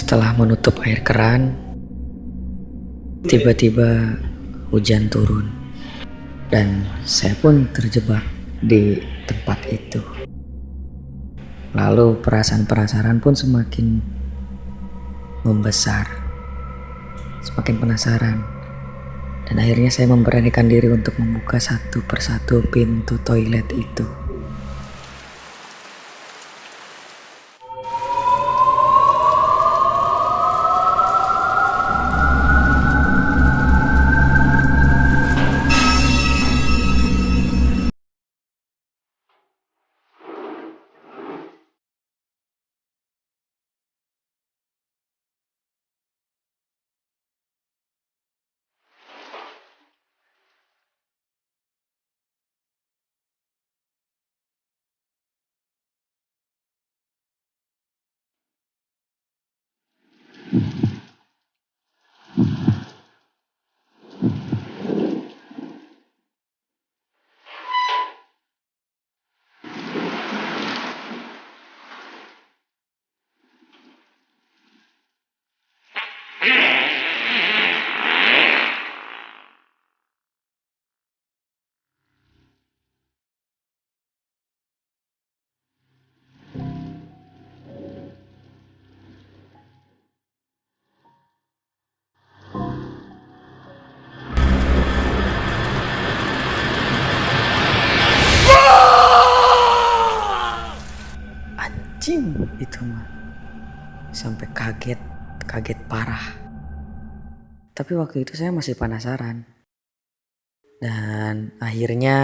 Setelah menutup air keran, tiba-tiba hujan turun dan saya pun terjebak di tempat itu. Lalu perasaan penasaran pun semakin membesar, semakin penasaran. Dan akhirnya saya memberanikan diri untuk membuka satu persatu pintu toilet itu. Anjing itu mah, sampai kaget parah. Tapi waktu itu saya masih penasaran. Dan akhirnya